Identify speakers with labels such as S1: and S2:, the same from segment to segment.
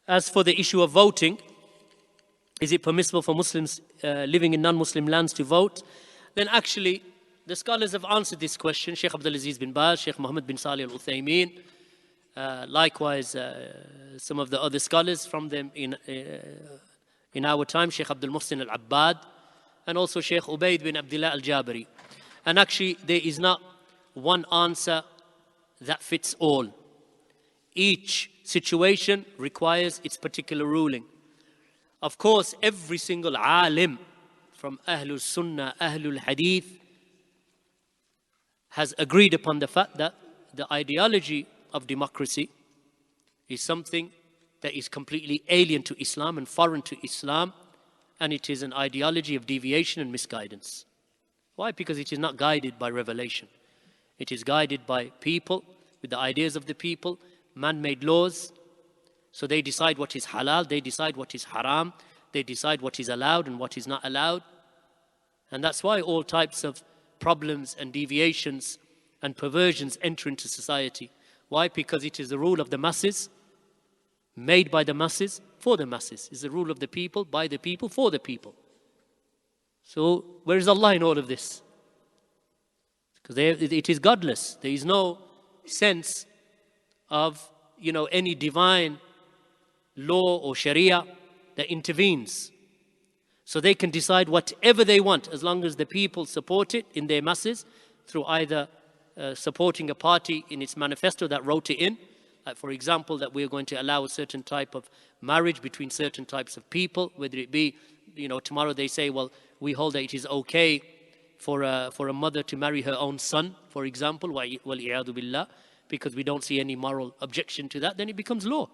S1: As for the issue of voting, is it permissible for Muslims living in non-Muslim lands to vote? Then actually, the scholars have answered this question. Sheikh Abdul Aziz bin Baz, Sheikh Muhammad bin Salih al-Uthaymeen, likewise some of the other scholars from them in our time, Sheikh Abdul Muhsin al-Abbad, and also Sheikh Ubaid bin Abdullah al-Jabari. And actually, there is not one answer that fits all. Each situation requires its particular ruling. Of course, every single alim from Ahlul Sunnah, Ahlul Hadith, has agreed upon the fact that the ideology of democracy is something that is completely alien to Islam and foreign to Islam, and it is an ideology of deviation and misguidance. Why? Because it is not guided by revelation. It is guided by people, with the ideas of the people, man-made laws. So they decide what is halal, they decide what is haram, they decide what is allowed and what is not allowed. And that's why all types of problems and deviations and perversions enter into society. Why? Because it is the rule of the masses, made by the masses, for the masses. It's the rule of the people, by the people, for the people. So where is Allah in all of this? Because it is godless. There is no sense of, any divine law or sharia that intervenes. So they can decide whatever they want as long as the people support it in their masses through either supporting a party in its manifesto that wrote it in. Like for example, that we're going to allow a certain type of marriage between certain types of people, whether it be, tomorrow they say, well, we hold that it is okay for a mother to marry her own son, for example, wal-i'yadu billah, because we don't see any moral objection to that, then it becomes law.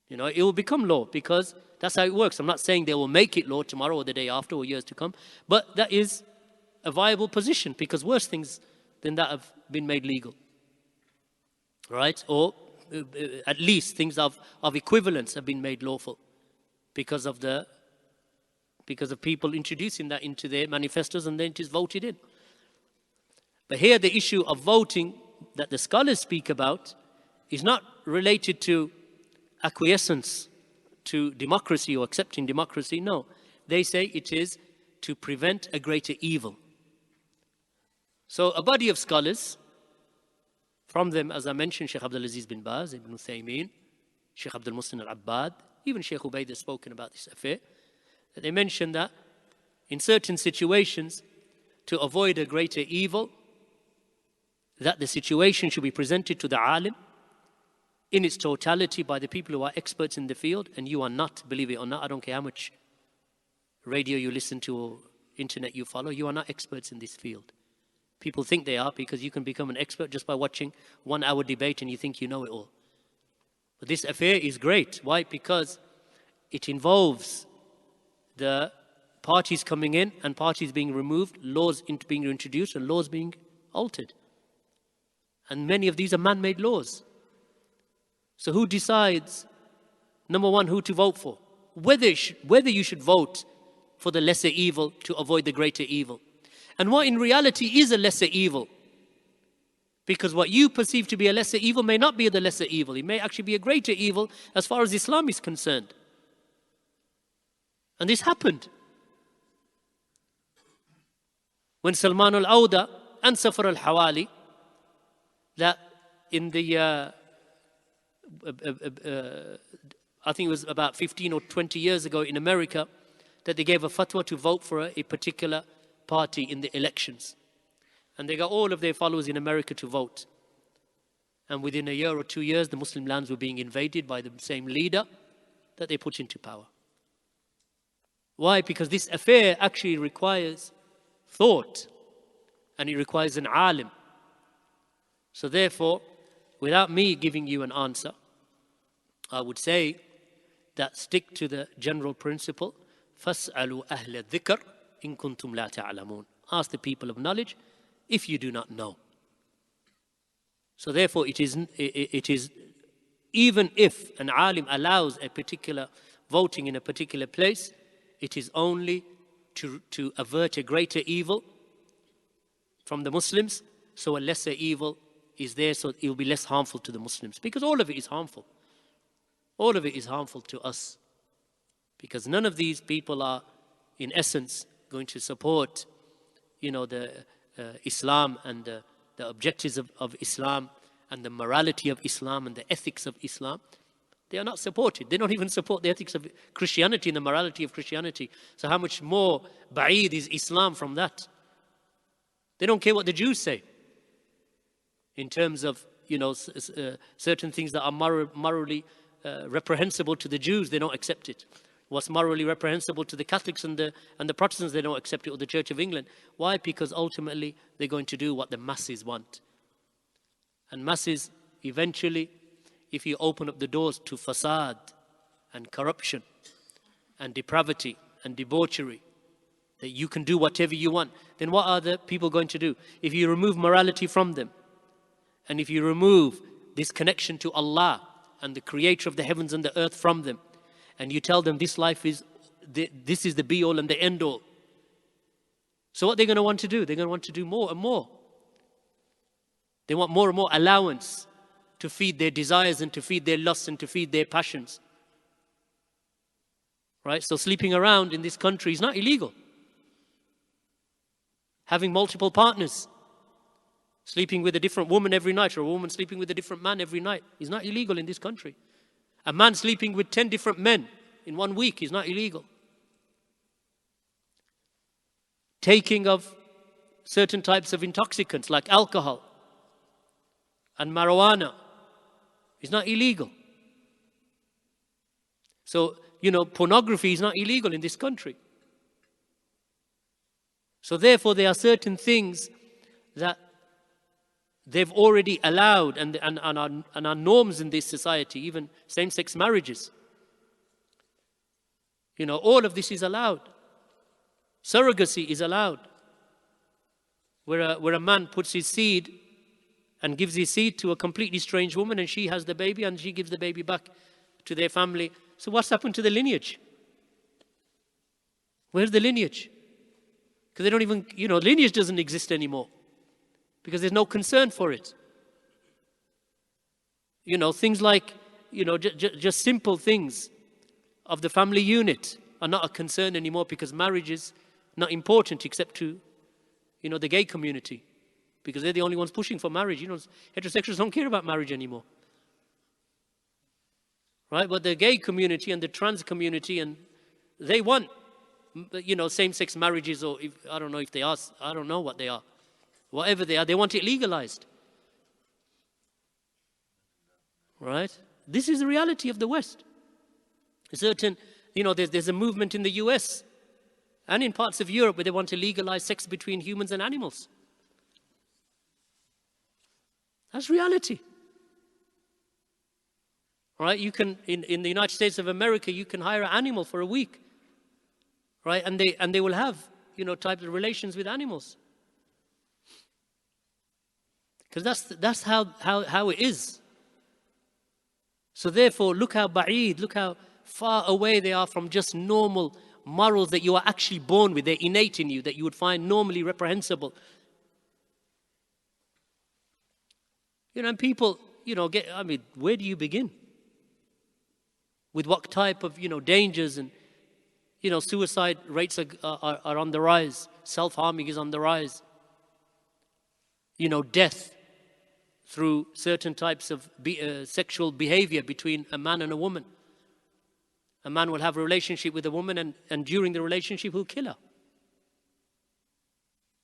S1: It will become law because that's how it works. I'm not saying they will make it law tomorrow or the day after or years to come, but that is a viable position because worse things than that have been made legal. Right? Or at least things of equivalence have been made lawful because of people introducing that into their manifestos and then it is voted in. But here the issue of voting that the scholars speak about is not related to acquiescence to democracy or accepting democracy. No, they say it is to prevent a greater evil. So a body of scholars, from them, as I mentioned, Sheikh Abdul Aziz bin Baz, Ibn Uthaymeen, Sheikh Abdul Muhsin al-Abbad, even Sheikh Ubaid has spoken about this affair, that they mentioned that in certain situations, to avoid a greater evil, that the situation should be presented to the alim in its totality by the people who are experts in the field, and you are not, believe it or not, I don't care how much radio you listen to or internet you follow, you are not experts in this field. People think they are because you can become an expert just by watching 1 hour debate and you think you know it all. But this affair is great. Why? Because it involves the parties coming in and parties being removed, laws being introduced and laws being altered. And many of these are man-made laws. So who decides, number one, who to vote for? Whether you should vote for the lesser evil to avoid the greater evil. And what in reality is a lesser evil. Because what you perceive to be a lesser evil may not be the lesser evil. It may actually be a greater evil as far as Islam is concerned. And this happened. When Salman al-Awda and Safar al-Hawali, that in the I think it was about 15 or 20 years ago in America, that they gave a fatwa to vote for a particular party in the elections. And they got all of their followers in America to vote. And within a year or 2 years, the Muslim lands were being invaded by the same leader that they put into power. Why? Because this affair actually requires thought. And it requires an alim. So therefore, without me giving you an answer, I would say that stick to the general principle, فَاسْأَلُوا أَهْلَ الذِّكْرِ إِن كُنْتُمْ لَا تَعْلَمُونَ. Ask the people of knowledge if you do not know. So therefore it is even if an alim allows a particular voting in a particular place, it is only to avert a greater evil from the Muslims, so a lesser evil is there, so it will be less harmful to the Muslims. Because all of it is harmful. all of it is harmful to us. Because none of these people are, in essence, going to support, the Islam and the objectives of Islam and the morality of Islam and the ethics of Islam. They are not supported. They don't even support the ethics of Christianity and the morality of Christianity. So how much more ba'id is Islam from that? They don't care what the Jews say in terms of, certain things that are morally reprehensible to the Jews. They don't accept it. What's morally reprehensible to the Catholics and the Protestants, they don't accept it, or the Church of England. Why? Because ultimately they're going to do what the masses want. And masses, eventually, if you open up the doors to fasad and corruption and depravity and debauchery, that you can do whatever you want, then what are the people going to do? If you remove morality from them, and if you remove this connection to Allah and the creator of the heavens and the earth from them, and you tell them this life is, this is the be-all and the end-all. So what they're going to want to do? They're going to want to do more and more. They want more and more allowance to feed their desires and to feed their lusts and to feed their passions. Right? So sleeping around in this country is not illegal. Having multiple partners, sleeping with a different woman every night, or a woman sleeping with a different man every night, is not illegal in this country. A man sleeping with 10 different men in 1 week is not illegal. Taking of certain types of intoxicants like alcohol and marijuana is not illegal. So, pornography is not illegal in this country. So therefore, there are certain things that they've already allowed and are norms in this society, even same-sex marriages. All of this is allowed. Surrogacy is allowed. Where a man puts his seed and gives his seed to a completely strange woman, and she has the baby and she gives the baby back to their family. So what's happened to the lineage? Where's the lineage? Because they don't even, lineage doesn't exist anymore. Because there's no concern for it. Things like, just simple things of the family unit are not a concern anymore, because marriage is not important except to, the gay community. Because they're the only ones pushing for marriage. Heterosexuals don't care about marriage anymore. Right? But the gay community and the trans community, and they want, same-sex marriages, or I don't know if they are, I don't know what they are. Whatever they are, they want it legalized. Right? This is the reality of the West. There's a movement in the US and in parts of Europe where they want to legalize sex between humans and animals. That's reality. Right? You can, in the United States of America, you can hire an animal for a week. Right? And they will have, types of relations with animals. Because that's how it is. So therefore, look how ba'id, look how far away they are from just normal morals that you are actually born with. They're innate in you, that you would find normally reprehensible. And people, where do you begin? With what type of, dangers and, suicide rates are on the rise. Self-harming is on the rise. Death through certain types of sexual behavior between a man and a woman. A man will have a relationship with a woman, and during the relationship he'll kill her.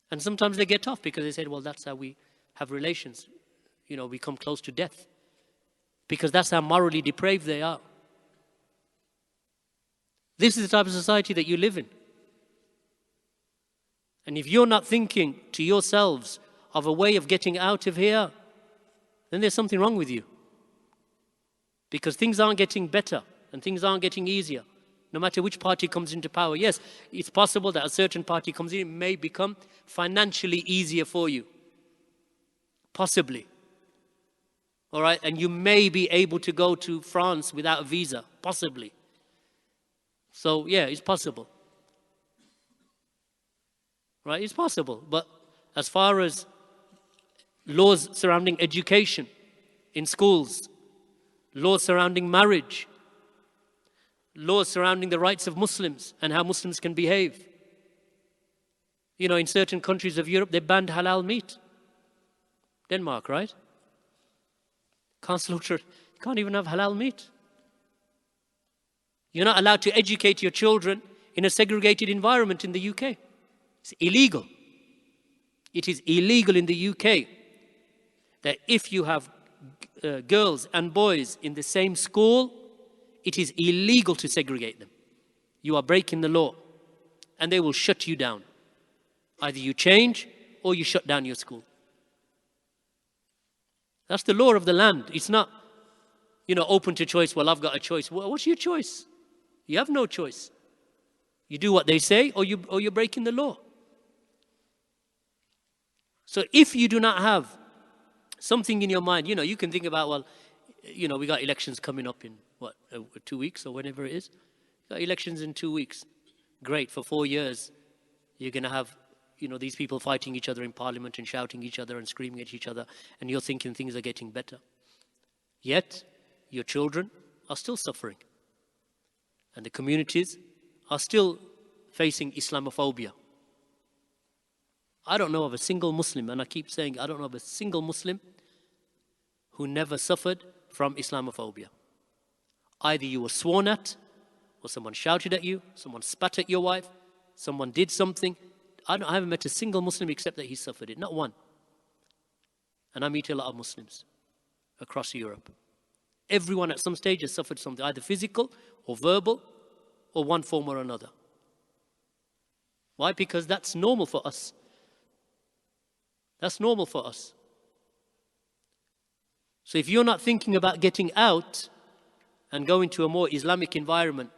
S1: And sometimes they get off because they said, well, that's how we have relations. We come close to death. Because that's how morally depraved they are. This is the type of society that you live in. And if you're not thinking to yourselves of a way of getting out of here, then there's something wrong with you. Because things aren't getting better and things aren't getting easier, no matter which party comes into power. Yes, it's possible that a certain party comes in, it may become financially easier for you. Possibly. All right, and you may be able to go to France without a visa. Possibly. So, yeah, it's possible. Right, it's possible. But as far as laws surrounding education in schools, laws surrounding marriage, laws surrounding the rights of Muslims and how Muslims can behave. You know, in certain countries of Europe, they banned halal meat. Denmark, right? Can't slaughter, can't even have halal meat. You're not allowed to educate your children in a segregated environment in the UK. It's illegal. It is illegal in the UK that if you have girls and boys in the same school, it is illegal to segregate them. You are breaking the law, and they will shut you down. Either you change or you shut down your school. That's the law of the land. It's not, you know, open to choice. Well, I've got a choice. Well, what's your choice? You have no choice. You do what they say, or you're breaking the law. So if you do not have something in your mind, you know, you can think about, well, you know, we got elections coming up in, 2 weeks or whenever it is. Got elections in 2 weeks. Great, for 4 years, you're going to have, you know, these people fighting each other in parliament and shouting each other and screaming at each other, and you're thinking things are getting better. Yet, your children are still suffering. And the communities are still facing Islamophobia. I don't know of a single Muslim, and I keep saying I don't know of a single Muslim who never suffered from Islamophobia. Either you were sworn at, or someone shouted at you, someone spat at your wife, someone did something. I haven't met a single Muslim except that he suffered it, not one. And I meet a lot of Muslims across Europe. Everyone at some stage has suffered something, either physical or verbal, or one form or another. Why? Because that's normal for us. That's normal for us. So if you're not thinking about getting out and going to a more Islamic environment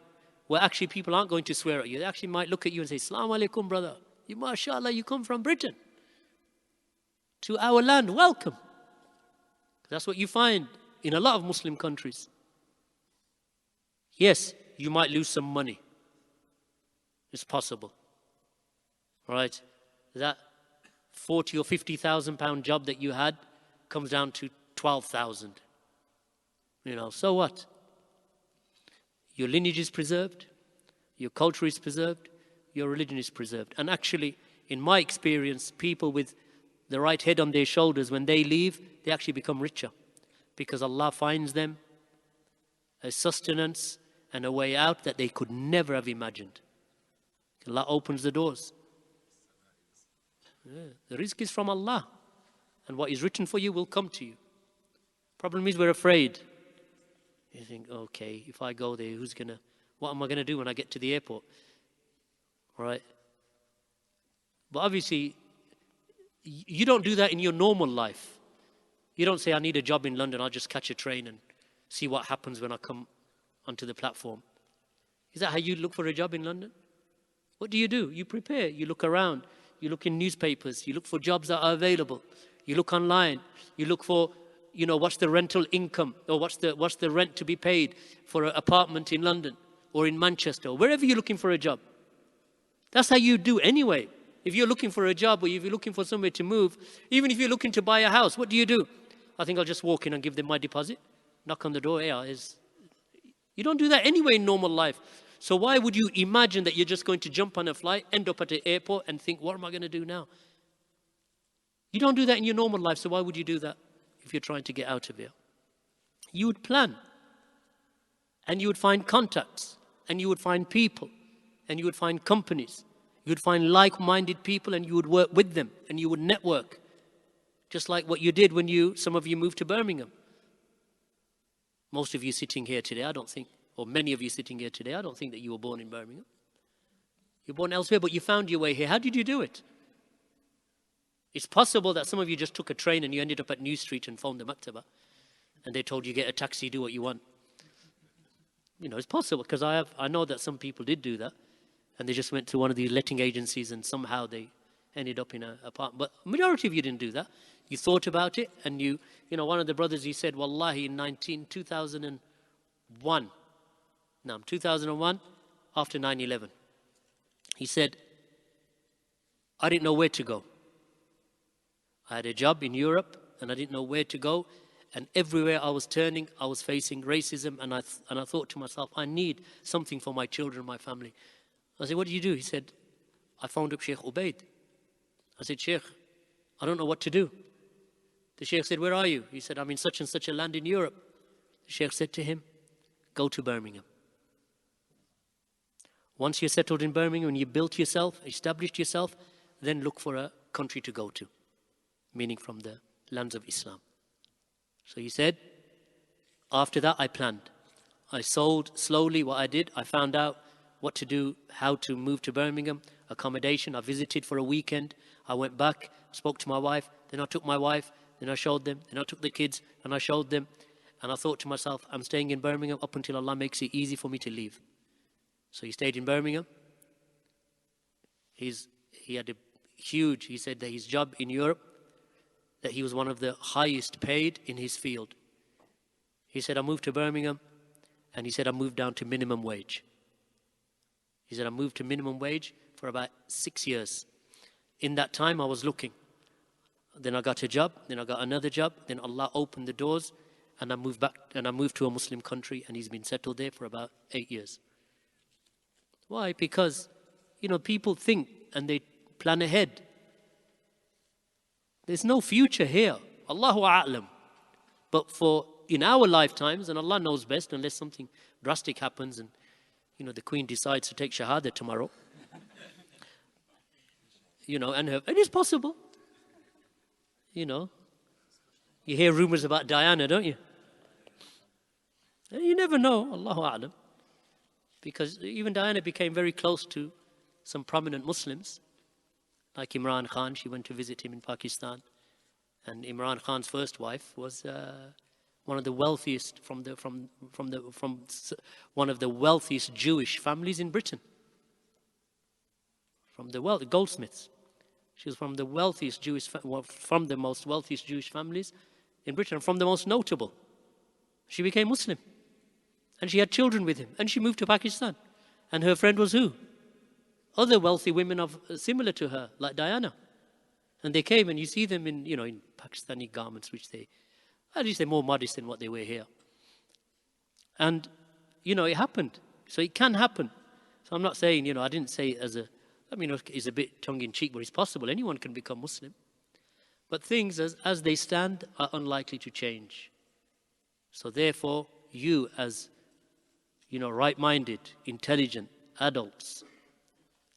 S1: where actually people aren't going to swear at you, they actually might look at you and say, "Assalamu alaikum, brother. You, mashallah, you come from Britain to our land, welcome." That's what you find in a lot of Muslim countries. Yes, you might lose some money. It's possible. Right? That 40 or 50,000 pound job that you had comes down to 12,000. You know, so what? Your lineage is preserved, your culture is preserved, your religion is preserved. And actually, in my experience, people with the right head on their shoulders, when they leave, they actually become richer. Because Allah finds them a sustenance and a way out that they could never have imagined. Allah opens the doors. Yeah, the rizq is from Allah. And what is written for you will come to you. Problem is we're afraid. You think, okay, if I go there, what am I going to do when I get to the airport? Right? But obviously, you don't do that in your normal life. You don't say, I need a job in London, I'll just catch a train and see what happens when I come onto the platform. Is that how you look for a job in London? What do? You prepare, you look around, you look in newspapers, you look for jobs that are available, you look online, you look for, you know, what's the rental income, or what's the rent to be paid for an apartment in London or in Manchester, or wherever you're looking for a job. That's how you do anyway. If you're looking for a job, or if you're looking for somewhere to move, even if you're looking to buy a house, what do? I think I'll just walk in and give them my deposit, knock on the door. You don't do that anyway in normal life. So why would you imagine that you're just going to jump on a flight, end up at the airport and think, what am I going to do now? You don't do that in your normal life, so why would you do that if you're trying to get out of here? You would plan, and you would find contacts, and you would find people, and you would find companies. You would find like-minded people, and you would work with them, and you would network. Just like what you did when some of you moved to Birmingham. Most of you sitting here today, I don't think, or many of you sitting here today, I don't think that you were born in Birmingham. You're born elsewhere, but you found your way here. How did you do it? It's possible that some of you just took a train and you ended up at New Street and phoned the Maktaba, and they told you, get a taxi, do what you want. You know, it's possible, because I know that some people did do that, and they just went to one of these letting agencies and somehow they ended up in an apartment. But majority of you didn't do that. You thought about it, and you know, one of the brothers, he said, wallahi, in 2001, after 9/11, he said, I didn't know where to go. I had a job in Europe, and I didn't know where to go. And everywhere I was turning, I was facing racism. And I thought to myself, I need something for my children, my family. I said, what do you do? He said, I phoned up Sheikh Ubaid. I said, Sheikh, I don't know what to do. The Sheikh said, where are you? He said, I'm in such and such a land in Europe. The Sheikh said to him, go to Birmingham. Once you're settled in Birmingham and you built yourself, established yourself, then look for a country to go to, meaning from the lands of Islam. So he said, after that I planned. I sold slowly what I did. I found out what to do, how to move to Birmingham, accommodation. I visited for a weekend. I went back, spoke to my wife. Then I took my wife, then I showed them. Then I took the kids and I showed them. And I thought to myself, I'm staying in Birmingham up until Allah makes it easy for me to leave. So he stayed in Birmingham. He had a huge, he said that his job in Europe, that he was one of the highest paid in his field. He said, I moved to Birmingham, and he said, I moved down to minimum wage. He said, I moved to minimum wage for about 6 years. In that time, I was looking. Then I got a job, then I got another job, then Allah opened the doors, and I moved back, and I moved to a Muslim country, and he's been settled there for about 8 years. Why? Because, people think and they plan ahead. There's no future here. Allahu A'lam. But in our lifetimes, and Allah knows best, unless something drastic happens and, the Queen decides to take Shahada tomorrow. And it is possible. You hear rumors about Diana, don't you? You never know, Allahu A'lam. Because even Diana became very close to some prominent Muslims, like Imran Khan. She went to visit him in Pakistan. And Imran Khan's first wife was one of the wealthiest from one of the wealthiest Jewish families in Britain. From the goldsmiths. She was from the wealthiest from the most wealthiest Jewish families in Britain, from the most notable. She became Muslim. And she had children with him. And she moved to Pakistan. And her friend was who? Other wealthy women similar to her, like Diana. And they came, and you see them in Pakistani garments, which at least they're more modest than what they wear here. And, it happened. So it can happen. So I'm not saying, I didn't say it it's a bit tongue-in-cheek, but it's possible. Anyone can become Muslim. But things, as they stand, are unlikely to change. So therefore, you as right-minded, intelligent adults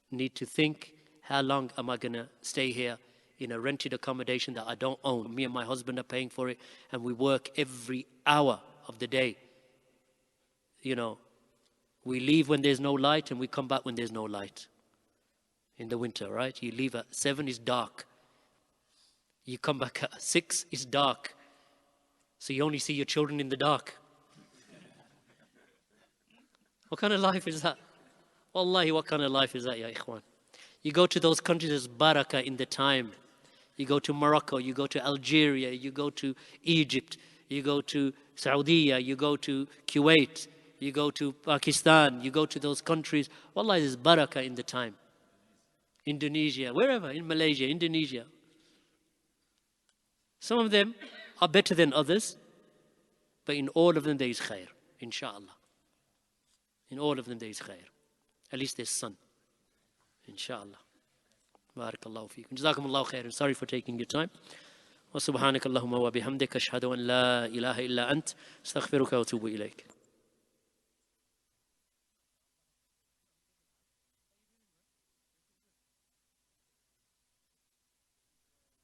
S1: need to think, how long am I going to stay here in a rented accommodation that I don't own? Me and my husband are paying for it, and we work every hour of the day. We leave when there's no light, and we come back when there's no light. In the winter, right? You leave at 7, it's dark. You come back at 6, it's dark. So you only see your children in the dark. What kind of life is that? Wallahi, what kind of life is that, ya ikhwan? You go to those countries, there's barakah in the time. You go to Morocco, you go to Algeria, you go to Egypt, you go to Saudi, you go to Kuwait, you go to Pakistan, you go to those countries. Wallahi, there's barakah in the time. Indonesia, wherever, in Malaysia, Indonesia. Some of them are better than others, but in all of them there is khair, inshallah. In all of them there is khair. At least there's sun, inshallah. Barakallahu feekum. Jazakumullahu khairan. Sorry for taking your time. Wa subhanakallahumma wa bihamdika ashhadu an la ilaha illa ant astaghfiruka wa atubu ilayk.